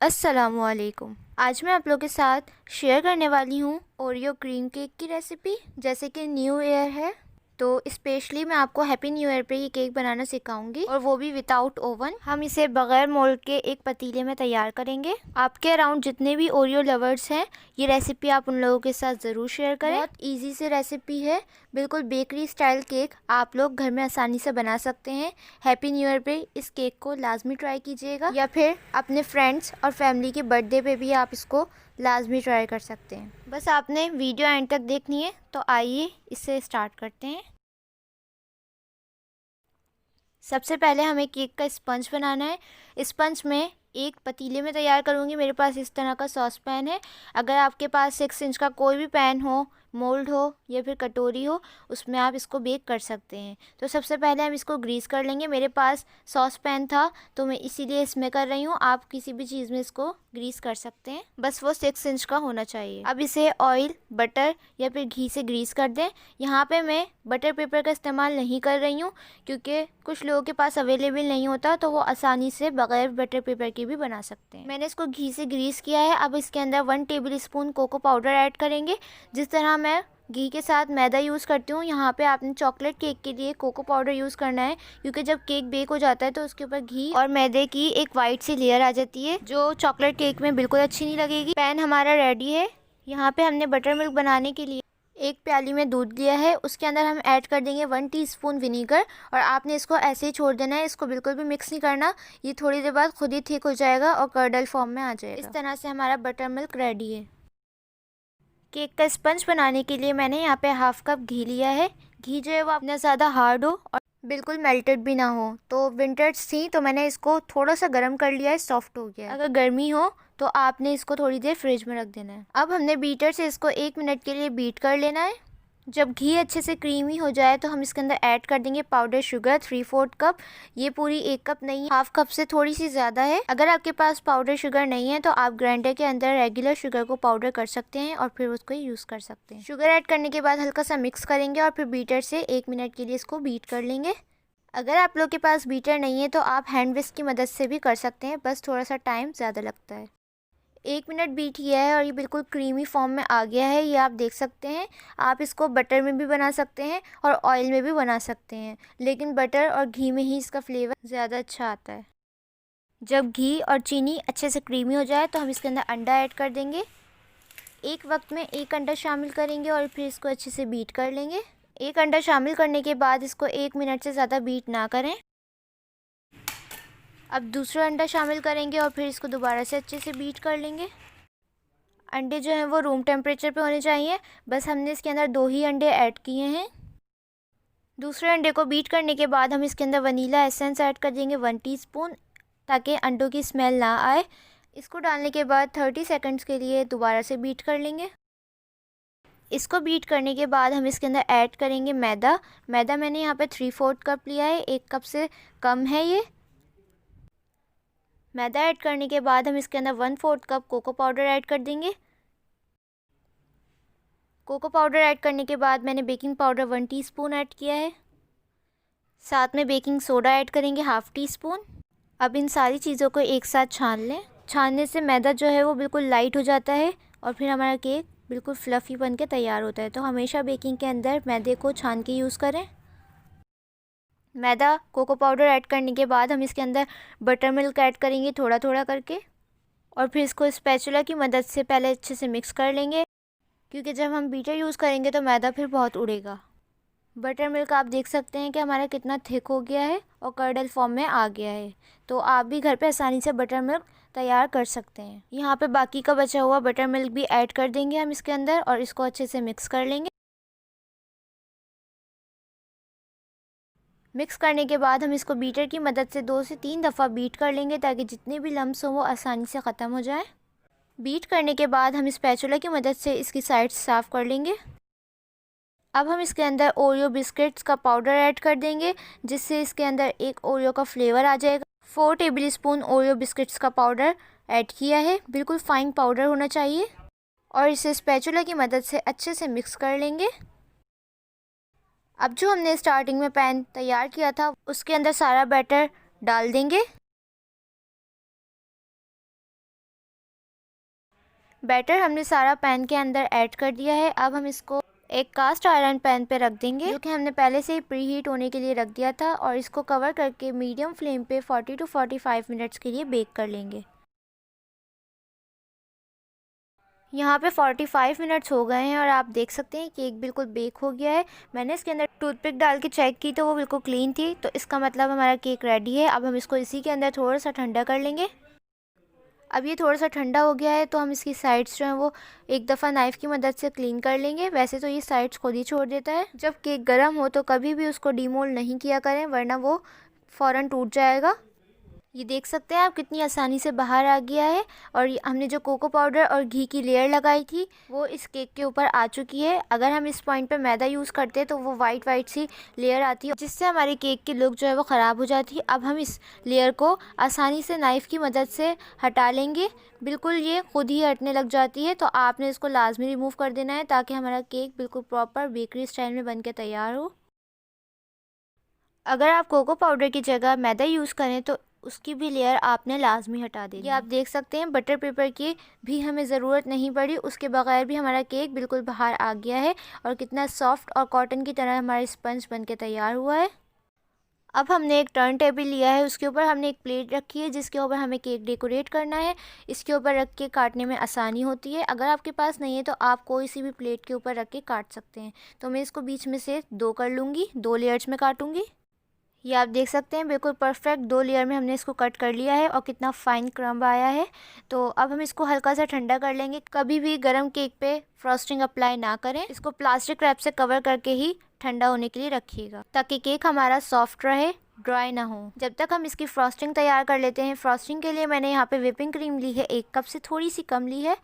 अस्सलामुअलैकुम। आज मैं आप लोगों के साथ शेयर करने वाली हूँ ओरियो क्रीम केक की रेसिपी। जैसे कि न्यू ईयर है तो स्पेशली मैं आपको हैप्पी न्यू ईयर पे ये केक बनाना सिखाऊंगी, और वो भी विदाउट ओवन। हम इसे बगैर मोल्ड के एक पतीले में तैयार करेंगे। आपके अराउंड जितने भी ओरियो लवर्स हैं, ये रेसिपी आप उन लोगों के साथ ज़रूर शेयर करें। बहुत इजी से रेसिपी है, बिल्कुल बेकरी स्टाइल केक आप लोग घर में आसानी से बना सकते हैं। हैप्पी न्यू ईयर पे इस केक को लाजमी ट्राई कीजिएगा, या फिर अपने फ्रेंड्स और फैमिली के बर्थडे पे भी आप इसको लाजमी ट्राई कर सकते हैं। बस आपने वीडियो एंड तक देखनी है। तो आइए इसे स्टार्ट करते हैं। सबसे पहले हमें केक का स्पंज बनाना है। स्पंज में एक पतीले में तैयार करूँगी। मेरे पास इस तरह का सॉस पैन है। अगर आपके पास 6 इंच का कोई भी पैन हो, मोल्ड हो या फिर कटोरी हो, उसमें आप इसको बेक कर सकते हैं। तो सबसे पहले हम इसको ग्रीस कर लेंगे। मेरे पास सॉस पैन था तो मैं इसीलिए इसमें कर रही हूँ। आप किसी भी चीज़ में इसको ग्रीस कर सकते हैं, बस वो 6 इंच का होना चाहिए। अब इसे ऑयल, बटर या फिर घी से ग्रीस कर दें। यहाँ पे मैं बटर पेपर का इस्तेमाल नहीं कर रही हूँ, क्योंकि कुछ लोगों के पास अवेलेबल नहीं होता, तो वो आसानी से बगैर बटर पेपर के भी बना सकते हैं। मैंने इसको घी से ग्रीस किया है। अब इसके अंदर 1 tablespoon cocoa powder add करेंगे। जिस तरह मैं घी के साथ मैदा यूज़ करती हूँ, यहाँ पे आपने चॉकलेट केक के लिए कोको पाउडर यूज़ करना है, क्योंकि जब केक बेक हो जाता है तो उसके ऊपर घी और मैदे की एक वाइट सी लेयर आ जाती है, जो चॉकलेट केक में बिल्कुल अच्छी नहीं लगेगी। पैन हमारा रेडी है। यहाँ पे हमने बटर मिल्क बनाने के लिए एक प्याली में दूध लिया है। उसके अंदर हम ऐड कर देंगे 1 टीस्पून विनीगर, और आपने इसको ऐसे ही छोड़ देना है। इसको बिल्कुल भी मिक्स नहीं करना। ये थोड़ी देर बाद खुद ही थिक हो जाएगा और कर्डल फॉर्म में आ जाएगा। इस तरह से हमारा बटर मिल्क रेडी है। केक का स्पंज बनाने के लिए मैंने यहाँ पे हाफ कप घी लिया है। घी जो है वो इतना ज़्यादा हार्ड हो और बिल्कुल मेल्टेड भी ना हो। तो विंटर्स थी तो मैंने इसको थोड़ा सा गर्म कर लिया है, सॉफ्ट हो गया है। अगर गर्मी हो तो आपने इसको थोड़ी देर फ्रिज में रख देना है। अब हमने बीटर से इसको 1 मिनट के लिए बीट कर लेना है। जब घी अच्छे से क्रीमी हो जाए तो हम इसके अंदर ऐड कर देंगे पाउडर शुगर 3/4 कप। ये पूरी 1 कप नहीं है, हाफ कप से थोड़ी सी ज़्यादा है। अगर आपके पास पाउडर शुगर नहीं है तो आप ग्राइंडर के अंदर रेगुलर शुगर को पाउडर कर सकते हैं और फिर उसको यूज़ कर सकते हैं। शुगर ऐड करने के बाद हल्का सा मिक्स करेंगे और फिर बीटर से 1 मिनट के लिए इसको बीट कर लेंगे। अगर आप लोग के पास बीटर नहीं है तो आप हैंड विस्क की मदद से भी कर सकते हैं, बस थोड़ा सा टाइम ज़्यादा लगता है। 1 मिनट बीट किया है और ये बिल्कुल क्रीमी फॉर्म में आ गया है, ये आप देख सकते हैं। आप इसको बटर में भी बना सकते हैं और ऑयल में भी बना सकते हैं, लेकिन बटर और घी में ही इसका फ्लेवर ज़्यादा अच्छा आता है। जब घी और चीनी अच्छे से क्रीमी हो जाए तो हम इसके अंदर अंडा ऐड कर देंगे। एक वक्त में 1 अंडा शामिल करेंगे और फिर इसको अच्छे से बीट कर लेंगे। 1 अंडा शामिल करने के बाद इसको 1 मिनट से ज़्यादा बीट ना करें। अब दूसरा अंडा शामिल करेंगे और फिर इसको दोबारा से अच्छे से बीट कर लेंगे। अंडे जो हैं वो रूम टेम्परेचर पे होने चाहिए। बस हमने इसके अंदर 2 ही अंडे ऐड किए हैं। दूसरे अंडे को बीट करने के बाद हम इसके अंदर वनीला एसेंस ऐड कर देंगे 1 टीस्पून, ताकि अंडों की स्मेल ना आए। इसको डालने के बाद 30 सेकंड्स के लिए दोबारा से बीट कर लेंगे। इसको बीट करने के बाद हम इसके अंदर ऐड करेंगे मैदा। मैदा मैंने यहाँ पे 3/4 कप लिया है, 1 कप से कम है ये। मैदा ऐड करने के बाद हम इसके अंदर 1/4 कप कोको पाउडर ऐड कर देंगे। कोको पाउडर ऐड करने के बाद मैंने बेकिंग पाउडर 1 टीस्पून ऐड किया है। साथ में बेकिंग सोडा ऐड करेंगे 1/2 टीस्पून। अब इन सारी चीज़ों को एक साथ छान लें। छानने से मैदा जो है वो बिल्कुल लाइट हो जाता है और फिर हमारा केक बिल्कुल फ्लफ़ी बन के तैयार होता है। तो हमेशा बेकिंग के अंदर मैदे को छान के यूज़ करें। मैदा, कोको पाउडर ऐड करने के बाद हम इसके अंदर बटर मिल्क ऐड करेंगे थोड़ा थोड़ा करके, और फिर इसको स्पैचुला की मदद से पहले अच्छे से मिक्स कर लेंगे, क्योंकि जब हम बीटर यूज़ करेंगे तो मैदा फिर बहुत उड़ेगा। बटर मिल्क आप देख सकते हैं कि हमारा कितना थिक हो गया है और कर्डल फॉर्म में आ गया है। तो आप भी घर पे आसानी से बटर मिल्क तैयार कर सकते हैं। यहाँ पे बाकी का बचा हुआ बटर मिल्क भी ऐड कर देंगे हम इसके अंदर और इसको अच्छे से मिक्स कर लेंगे। मिक्स करने के बाद हम इसको बीटर की मदद से 2 से 3 दफ़ा बीट कर लेंगे, ताकि जितने भी लम्स हों वो आसानी से ख़त्म हो जाए। बीट करने के बाद हम स्पैचुला की मदद से इसकी साइड्स साफ़ कर लेंगे। अब हम इसके अंदर ओरियो बिस्किट्स का पाउडर ऐड कर देंगे, जिससे इसके अंदर एक ओरियो का फ्लेवर आ जाएगा। 4 टेबल स्पून ओरियो बिस्किट्स का पाउडर ऐड किया है, बिल्कुल फाइन पाउडर होना चाहिए, और इसे स्पैचुला की मदद से अच्छे से मिक्स कर लेंगे। अब जो हमने स्टार्टिंग में पैन तैयार किया था उसके अंदर सारा बैटर डाल देंगे। बैटर हमने सारा पैन के अंदर ऐड कर दिया है। अब हम इसको एक कास्ट आयरन पैन पे रख देंगे, जो कि हमने पहले से ही प्री हीट होने के लिए रख दिया था, और इसको कवर करके मीडियम फ्लेम पे 40 to 45 मिनट्स के लिए बेक कर लेंगे। यहाँ पे 45 मिनट्स हो गए हैं और आप देख सकते हैं केक बिल्कुल बेक हो गया है। मैंने इसके अंदर टूथपिक डाल के चेक की तो वो बिल्कुल क्लीन थी, तो इसका मतलब हमारा केक रेडी है। अब हम इसको इसी के अंदर थोड़ा सा ठंडा कर लेंगे। अब ये थोड़ा सा ठंडा हो गया है तो हम इसकी साइड्स जो हैं वो एक दफ़ा नाइफ़ की मदद से क्लीन कर लेंगे। वैसे तो ये साइड्स खुद ही छोड़ देता है। जब केक गर्म हो तो कभी भी उसको डीमोल्ड नहीं किया करें, वरना वो फ़ौरन टूट जाएगा। ये देख सकते हैं आप कितनी आसानी से बाहर आ गया है, और हमने जो कोको पाउडर और घी की लेयर लगाई थी वो इस केक के ऊपर आ चुकी है। अगर हम इस पॉइंट पे मैदा यूज़ करते हैं तो वो वाइट वाइट सी लेयर आती है, जिससे हमारे केक की लुक जो है वो ख़राब हो जाती है। अब हम इस लेयर को आसानी से नाइफ़ की मदद से हटा लेंगे। बिल्कुल ये खुद ही हटने लग जाती है, तो आपने इसको लाजमी रिमूव कर देना है ताकि हमारा केक बिल्कुल प्रॉपर बेकरी स्टाइल में बन के तैयार हो। अगर आप कोको पाउडर की जगह मैदा यूज़ करें तो उसकी भी लेयर आपने लाजमी हटा देनी। ये आप देख सकते हैं बटर पेपर की भी हमें ज़रूरत नहीं पड़ी, उसके बगैर भी हमारा केक बिल्कुल बाहर आ गया है, और कितना सॉफ्ट और कॉटन की तरह हमारा स्पंज बन के तैयार हुआ है। अब हमने एक टर्न टेबल लिया है, उसके ऊपर हमने एक प्लेट रखी है जिसके ऊपर हमें केक डेकोरेट करना है। इसके ऊपर रख के काटने में आसानी होती है। अगर आपके पास नहीं है तो आप कोई सी भी प्लेट के ऊपर रख के काट सकते हैं। तो मैं इसको बीच में से दो कर लूँगी, 2 लेयर्स में काटूँगी। ये आप देख सकते हैं बिल्कुल परफेक्ट 2 लेयर में हमने इसको कट कर लिया है, और कितना फाइन क्रम्ब आया है। तो अब हम इसको हल्का सा ठंडा कर लेंगे। कभी भी गरम केक पे फ्रॉस्टिंग अप्लाई ना करें, इसको प्लास्टिक रैप से कवर करके ही ठंडा होने के लिए रखिएगा, ताकि केक हमारा सॉफ्ट रहे, ड्राई ना हो। जब तक हम इसकी फ्रॉस्टिंग तैयार कर लेते हैं, फ्रॉस्टिंग के लिए मैंने यहाँ पे व्हिपिंग क्रीम ली है, 1 कप से थोड़ी सी कम ली है।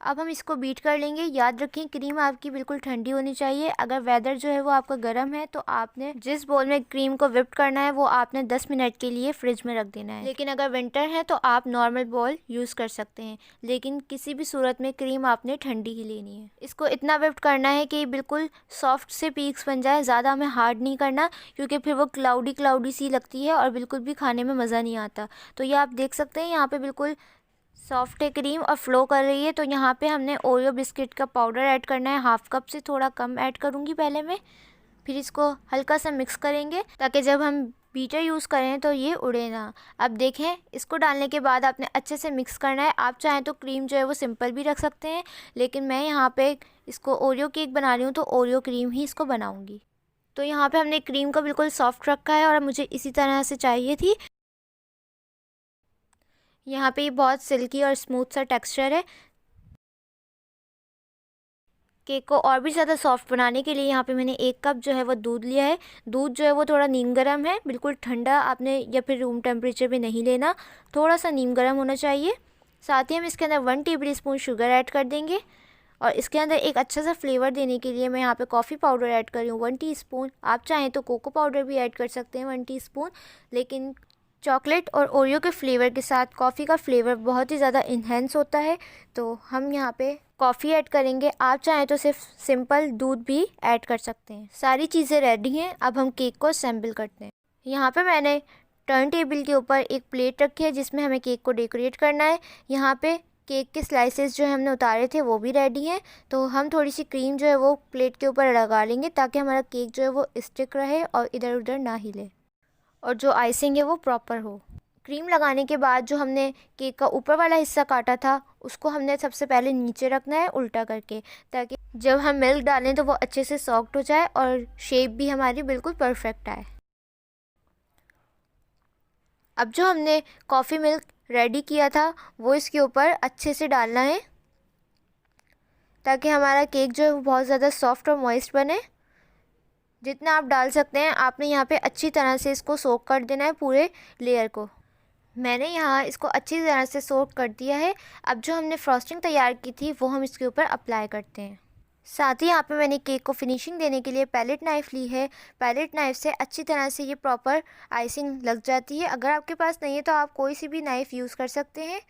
अब हम इसको बीट कर लेंगे। याद रखें क्रीम आपकी बिल्कुल ठंडी होनी चाहिए। अगर वेदर जो है वो आपका गर्म है तो आपने जिस बोल में क्रीम को व्हिप करना है वो आपने 10 मिनट के लिए फ्रिज में रख देना है। लेकिन अगर विंटर है तो आप नॉर्मल बोल यूज़ कर सकते हैं, लेकिन किसी भी सूरत में क्रीम आपने ठंडी ही लेनी है। इसको इतना व्हिप करना है कि बिल्कुल सॉफ्ट से पीक्स बन जाए, ज़्यादा हमें हार्ड नहीं करना, क्योंकि फिर वो क्लाउडी क्लाउडी सी लगती है और बिल्कुल भी खाने में मज़ा नहीं आता। तो ये आप देख सकते हैं यहाँ पे बिल्कुल सॉफ्ट है क्रीम और फ्लो कर रही है। तो यहाँ पे हमने ओरियो बिस्किट का पाउडर ऐड करना है, 1/2 कप से थोड़ा कम ऐड करूँगी पहले मैं। फिर इसको हल्का सा मिक्स करेंगे ताकि जब हम बीटर यूज़ करें तो ये उड़े ना। अब देखें, इसको डालने के बाद आपने अच्छे से मिक्स करना है। आप चाहें तो क्रीम जो है वो सिंपल भी रख सकते हैं, लेकिन मैं यहाँ पे इसको ओरियो केक बना रही हूँ तो ओरियो क्रीम ही इसको बनाऊँगी। तो यहाँ पे हमने क्रीम को बिल्कुल सॉफ्ट रखा है और मुझे इसी तरह से चाहिए थी। यहाँ पे ये बहुत सिल्की और स्मूथ सा टेक्सचर है। केक को और भी ज़्यादा सॉफ्ट बनाने के लिए यहाँ पे मैंने 1 कप जो है वो दूध लिया है। दूध जो है वो थोड़ा नीम गर्म है, बिल्कुल ठंडा आपने या फिर रूम टेम्परेचर पे नहीं लेना, थोड़ा सा नीम गर्म होना चाहिए। साथ ही हम इसके अंदर 1 टेबल स्पून शुगर ऐड कर देंगे, और इसके अंदर एक अच्छा सा फ्लेवर देने के लिए मैं यहाँ पे कॉफ़ी पाउडर ऐड कर रही हूँ 1 टीस्पून। आप चाहें तो कोको पाउडर भी ऐड कर सकते हैं 1 टीस्पून, लेकिन चॉकलेट और ओरियो के फ्लेवर के साथ कॉफ़ी का फ्लेवर बहुत ही ज़्यादा इन्हेंस होता है, तो हम यहाँ पे कॉफ़ी ऐड करेंगे। आप चाहें तो सिर्फ सिंपल दूध भी ऐड कर सकते हैं। सारी चीज़ें रेडी हैं, अब हम केक को असेंबल करते हैं। यहाँ पे मैंने टर्न टेबल के ऊपर एक प्लेट रखी है जिसमें हमें केक को डेकोरेट करना है। यहाँ पे केक के स्लाइसेस जो हमने उतारे थे वो भी रेडी हैं, तो हम थोड़ी सी क्रीम जो है वो प्लेट के ऊपर लगा लेंगे ताकि हमारा केक जो है वो स्टिक रहे और इधर उधर ना हिले, और जो आइसिंग है वो प्रॉपर हो। क्रीम लगाने के बाद जो हमने केक का ऊपर वाला हिस्सा काटा था उसको हमने सबसे पहले नीचे रखना है उल्टा करके, ताकि जब हम मिल्क डालें तो वो अच्छे से सॉफ्ट हो जाए और शेप भी हमारी बिल्कुल परफेक्ट आए। अब जो हमने कॉफ़ी मिल्क रेडी किया था वो इसके ऊपर अच्छे से डालना है, ताकि हमारा केक जो है वो बहुत ज़्यादा सॉफ्ट और मॉइस्ट बने। जितना आप डाल सकते हैं, आपने यहाँ पे अच्छी तरह से इसको सोक कर देना है पूरे लेयर को। मैंने यहाँ इसको अच्छी तरह से सोक कर दिया है। अब जो हमने फ्रॉस्टिंग तैयार की थी वो हम इसके ऊपर अप्लाई करते हैं। साथ ही यहाँ पे मैंने केक को फिनिशिंग देने के लिए पैलेट नाइफ़ ली है। पैलेट नाइफ़ से अच्छी तरह से ये प्रॉपर आइसिंग लग जाती है। अगर आपके पास नहीं है तो आप कोई सी भी नाइफ़ यूज़ कर सकते हैं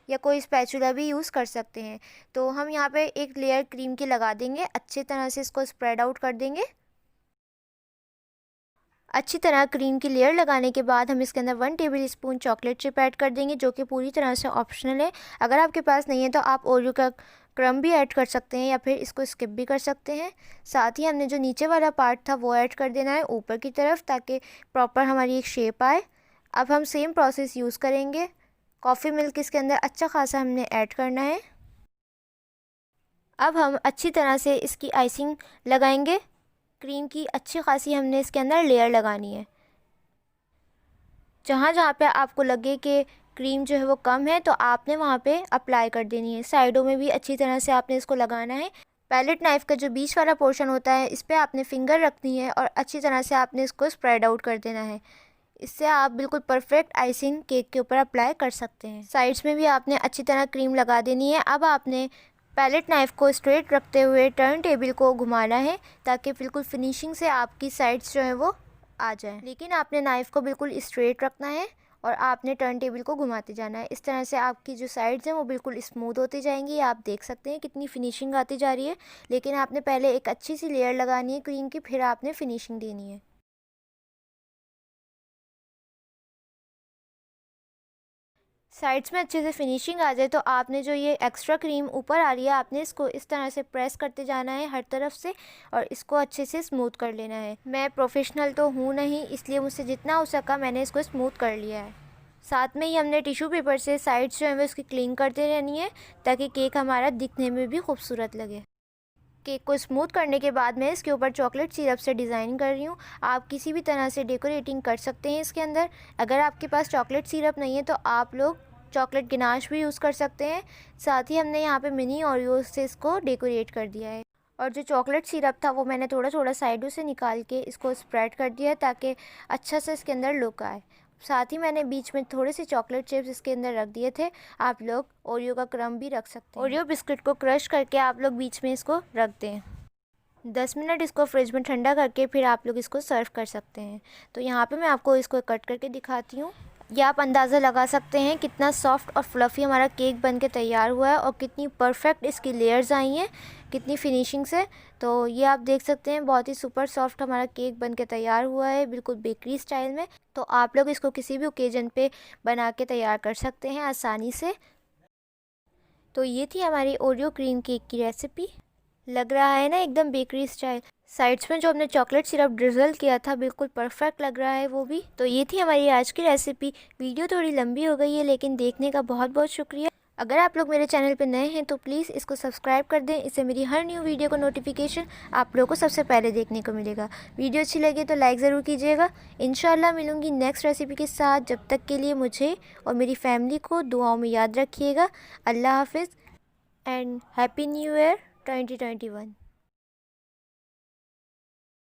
या कोई स्पैचुला भी यूज़ कर सकते हैं। तो हम यहाँ पे एक लेयर क्रीम की लगा देंगे, अच्छी तरह से इसको स्प्रेड आउट कर देंगे। अच्छी तरह क्रीम की लेयर लगाने के बाद हम इसके अंदर 1 table spoon chocolate chip add कर देंगे, जो कि पूरी तरह से ऑप्शनल है। अगर आपके पास नहीं है तो आप ओरियो का क्रम्ब भी ऐड कर सकते हैं या फिर इसको स्किप भी कर सकते हैं। साथ ही हमने जो नीचे वाला पार्ट था वो ऐड कर देना है ऊपर की तरफ, ताकि प्रॉपर हमारी एक शेप आए। अब हम सेम प्रोसेस यूज़ करेंगे। कॉफ़ी मिल्क इसके अंदर अच्छा खासा हमने ऐड करना है। अब हम अच्छी तरह से इसकी आइसिंग लगाएंगे। क्रीम की अच्छी खासी हमने इसके अंदर लेयर लगानी है। जहाँ जहाँ पे आपको लगे कि क्रीम जो है वो कम है तो आपने वहाँ पे अप्लाई कर देनी है। साइडों में भी अच्छी तरह से आपने इसको लगाना है। पैलेट नाइफ़ का जो बीच वाला पोर्शन होता है इस पर आपने फिंगर रखनी है और अच्छी तरह से आपने इसको स्प्रेड आउट कर देना है। इससे आप बिल्कुल परफेक्ट आइसिंग केक के ऊपर अप्लाई कर सकते हैं। साइड्स में भी आपने अच्छी तरह क्रीम लगा देनी है। अब आपने पैलेट नाइफ़ को स्ट्रेट रखते हुए टर्न टेबल को घुमाना है, ताकि बिल्कुल फिनिशिंग से आपकी साइड्स जो है वो आ जाए। लेकिन आपने नाइफ़ को बिल्कुल स्ट्रेट रखना है और आपने टर्न टेबल को घुमाते जाना है। इस तरह से आपकी जो साइड्स हैं वो बिल्कुल स्मूथ होती जाएंगी। आप देख सकते हैं कितनी फिनिशिंग आती जा रही है। लेकिन आपने पहले एक अच्छी सी लेयर लगानी है क्रीम की, फिर आपने फिनिशिंग देनी है। साइड्स में अच्छे से फिनिशिंग आ जाए तो आपने जो ये एक्स्ट्रा क्रीम ऊपर आ रही है आपने इसको इस तरह से प्रेस करते जाना है हर तरफ से और इसको अच्छे से स्मूथ कर लेना है। मैं प्रोफेशनल तो हूँ नहीं, इसलिए मुझसे जितना हो सका मैंने इसको स्मूथ कर लिया है। साथ में ही हमने टिश्यू पेपर से साइड्स जो है वो इसकी क्लीन करते रहनी है, ताकि केक हमारा दिखने में भी खूबसूरत लगे। केक को स्मूथ करने के बाद मैं इसके ऊपर चॉकलेट सिरप से डिज़ाइन कर रही हूँ। आप किसी भी तरह से डेकोरेटिंग कर सकते हैं इसके अंदर। अगर आपके पास चॉकलेट सिरप नहीं है तो आप लोग चॉकलेट गिनाश भी यूज़ कर सकते हैं। साथ ही हमने यहाँ पे मिनी ओरियो से इसको डेकोरेट कर दिया है। और जो चॉकलेट सिरप था वो मैंने थोड़ा थोड़ा साइडों से निकाल के इसको स्प्रेड कर दिया है, ताकि अच्छा से इसके अंदर लुक आए। साथ ही मैंने बीच में थोड़े से चॉकलेट चिप्स इसके अंदर रख दिए थे। आप लोग ओरियो का क्रम्ब भी रख सकते हैं। ओरियो बिस्किट को क्रश करके आप लोग बीच में इसको रख दें। 10 मिनट इसको फ्रिज में ठंडा करके फिर आप लोग इसको सर्व कर सकते हैं। तो यहाँ पे मैं आपको इसको कट करके दिखाती हूँ। ये आप अंदाज़ा लगा सकते हैं कितना सॉफ्ट और फ्लफ़ी हमारा केक बन के तैयार हुआ है और कितनी परफेक्ट इसकी लेयर्स आई हैं, कितनी फिनिशिंग से। तो ये आप देख सकते हैं बहुत ही सुपर सॉफ्ट हमारा केक बन के तैयार हुआ है, बिल्कुल बेकरी स्टाइल में। तो आप लोग इसको किसी भी ओकेजन पे बना के तैयार कर सकते हैं आसानी से। तो ये थी हमारी ओरियो क्रीम केक की रेसिपी। लग रहा है ना एकदम बेकरी स्टाइल। साइड्स में जो हमने चॉकलेट सिरप ड्रिजल किया था बिल्कुल परफेक्ट लग रहा है वो भी। तो ये थी हमारी आज की रेसिपी। वीडियो थोड़ी लंबी हो गई है लेकिन देखने का बहुत बहुत शुक्रिया। अगर आप लोग मेरे चैनल पे नए हैं तो प्लीज़ इसको सब्सक्राइब कर दें। इससे मेरी हर न्यू वीडियो को नोटिफिकेशन आप लोगों को सबसे पहले देखने को मिलेगा। वीडियो अच्छी लगे तो लाइक ज़रूर कीजिएगा। इंशाल्लाह मिलूँगी नेक्स्ट रेसिपी के साथ। जब तक के लिए मुझे और मेरी फैमिली को दुआओं में याद रखिएगा। अल्लाह हाफिज़ एंड हैप्पी न्यू ईयर 2021।